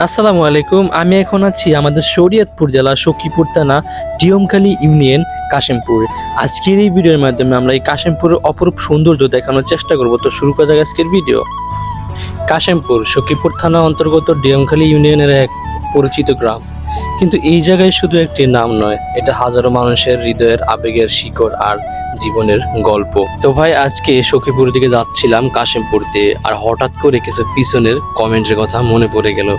আসসালামু আলাইকুম। আমি এখন আছি আমাদের শরীয়তপুর জেলা সখীপুর থানা ডিয়মখালী ইউনিয়ন কাশিমপুর। আজকের এই ভিডিওর মাধ্যমে আমরা এই কাশিমপুরের অপরূপ সৌন্দর্য দেখানোর চেষ্টা করব। তো শুরু করা যাক আজকের ভিডিও। কাশিমপুর সখীপুর থানা অন্তর্গত ডিয়মখালী ইউনিয়নের এক পরিচিত গ্রাম, কিন্তু এই জায়গায় শুধু একটি নাম নয়, এটা হাজারো মানুষের হৃদয়ের আবেগের শিকড় আর জীবনের গল্প। তো ভাই, আজকে সখীপুর দিকে যাচ্ছিলাম কাশিমপুর দিয়ে, আর হঠাৎ করে কিছু পিছনের কমেন্টের কথা মনে পড়ে গেল।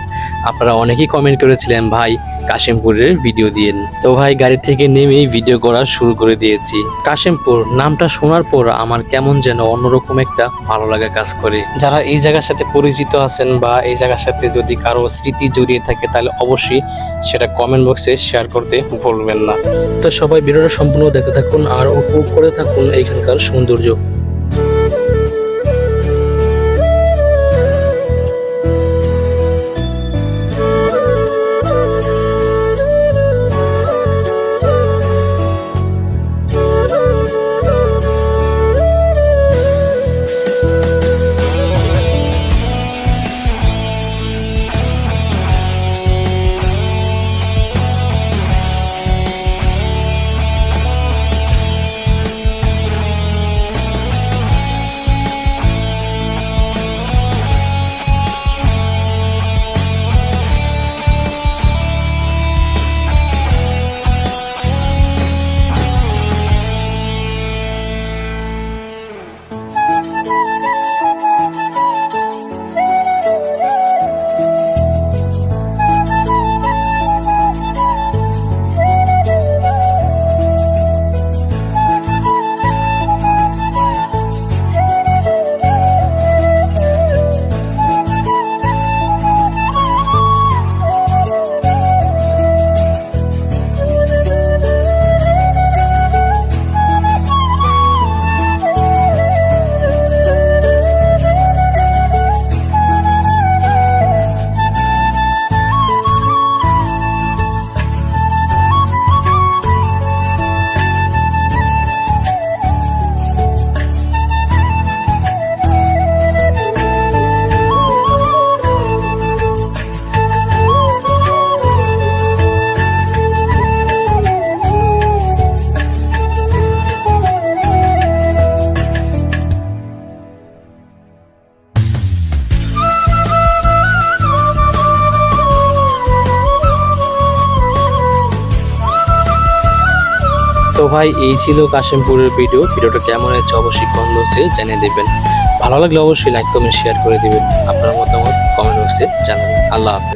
আপনারা অনেকেই কমেন্ট করেছিলেন, ভাই কাশিমপুরের ভিডিও দিয়েন। তো ভাই, গাড়ি থেকে নেমেই ভিডিও করা শুরু করে দিয়েছি। কাশিমপুর নামটা শোনার পর আমার কেমন যেন অন্যরকম একটা ভালো লাগা কাজ করে। যারা এই জায়গার সাথে পরিচিত আছেন বা এই জায়গার সাথে যদি কারো স্মৃতি জড়িয়ে থাকে, তাহলে অবশ্যই সেটা কমেন্ট বক্সে শেয়ার করতে ভুলবেন না। তো সবাই ভিডিওটা সম্পূর্ণ দেখতে থাকুন আর উপভোগ করে থাকুন এখানকার সৌন্দর্য। তো ভাই, এই ছিল কাশিমপুরের ভিডিওটা কেমন হয়েছে অবশ্যই কমেন্ট বক্সে জানিয়ে দেবেন। ভালো লাগলে অবশ্যই লাইক কমেন্ট শেয়ার করে দিবেন। আপনার মতামত কমেন্ট বক্সে জানাবেন। আল্লাহ হাফেজ।